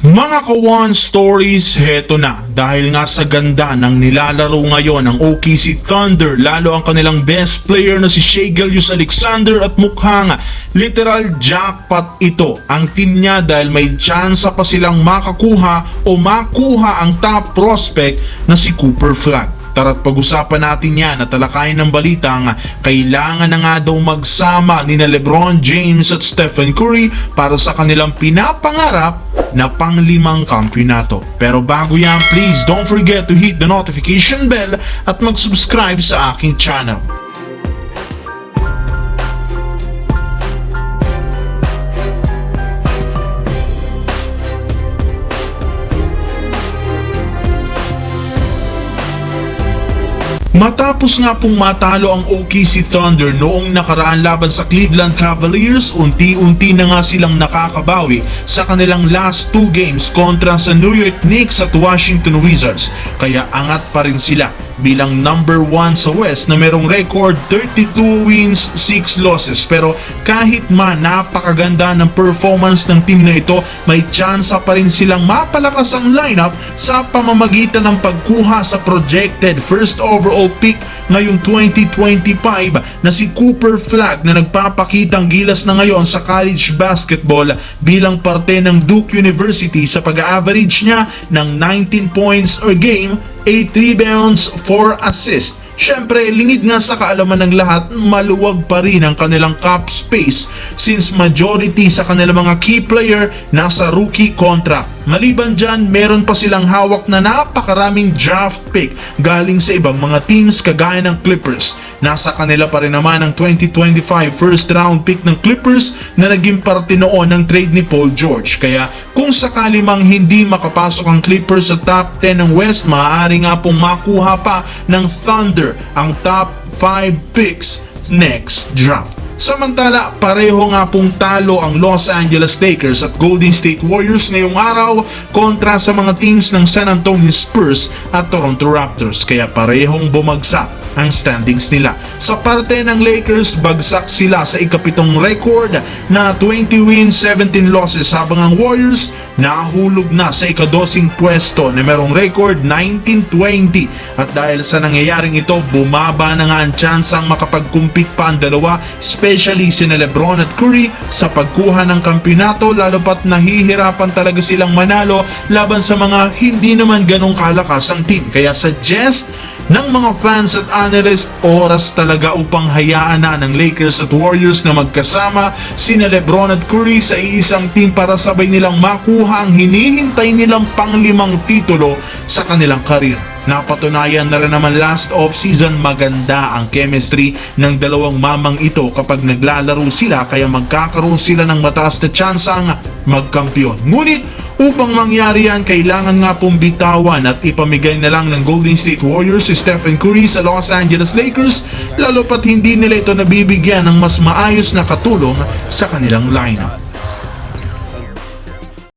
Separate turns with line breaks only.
Mga ka-One Stories, heto na. Dahil nga sa ganda ng nilalaro ngayon ng OKC Thunder, lalo ang kanilang best player na si Shai Gilgeous-Alexander, at mukhang literal jackpot ito ang team niya dahil may tsansa pa silang makakuha o makuha ang top prospect na si Cooper Flagg. Tara't pag-usapan natin yan at talakayin ng balitang kailangan na nga daw magsama ni LeBron James at Stephen Curry para sa kanilang pinapangarap na pang-5 kampyonato. Pero bago yan, please don't forget to hit the notification bell at mag-subscribe sa aking channel. Matapos nga pong matalo ang OKC Thunder noong nakaraan laban sa Cleveland Cavaliers, unti-unti na nga silang nakakabawi sa kanilang last 2 games kontra sa New York Knicks at Washington Wizards. Kaya angat pa rin sila bilang number 1 sa West na merong record 32 wins, 6 losses. Pero kahit napakaganda ng performance ng team na ito, may tsansa pa rin silang mapalakas ang lineup sa pamamagitan ng pagkuha sa projected first overall pick ngayong 2025 na si Cooper Flagg, na nagpapakitang gilas na ngayon sa college basketball bilang parte ng Duke University sa pag-average niya ng 19 points a game, 8 rebounds, 4 assists. Siyempre, lingid nga sa kaalaman ng lahat, maluwag pa rin ang kanilang cap space since majority sa kanilang mga key player nasa rookie contract. Maliban dyan, meron pa silang hawak na napakaraming draft pick galing sa ibang mga teams kagaya ng Clippers. Nasa kanila pa rin naman ang 2025 first round pick ng Clippers na naging parte noon ng trade ni Paul George. Kaya kung sakali mang hindi makapasok ang Clippers sa top 10 ng West, maaari nga pong makuha pa ng Thunder ang top 5 picks next draft. Samantala, pareho nga pong talo ang Los Angeles Lakers at Golden State Warriors ngayong araw kontra sa mga teams ng San Antonio Spurs at Toronto Raptors. Kaya parehong bumagsak ang standings nila. Sa parte ng Lakers, bagsak sila sa ikapitong record na 20 wins, 17 losses, habang ang Warriors nahulog na sa ikadosing pwesto na merong record 19-20. At dahil sa nangyayaring ito, bumaba na nga ang tsansang makapag-compete pa ang dalawa, especially sina LeBron at Curry sa pagkuha ng kampyonato, lalo pat nahihirapan talaga silang manalo laban sa mga hindi naman ganong kalakas ang team. Kaya suggest ng mga fans at analysts, oras talaga upang hayaan na ng Lakers at Warriors na magkasama sina LeBron at Curry sa iisang team para sabay nilang makuha ang hinihintay nilang pang-5 titulo sa kanilang karir. Napatunayan na rin naman last off-season, maganda ang chemistry ng dalawang mamang ito kapag naglalaro sila, kaya magkakaroon sila ng mataas na tsansang magkampiyon. Ngunit upang mangyari yan, kailangan nga pong bitawan at ipamigay na lang ng Golden State Warriors si Stephen Curry sa Los Angeles Lakers, lalo pat hindi nila ito nabibigyan ng mas maayos na katulong sa kanilang lineup.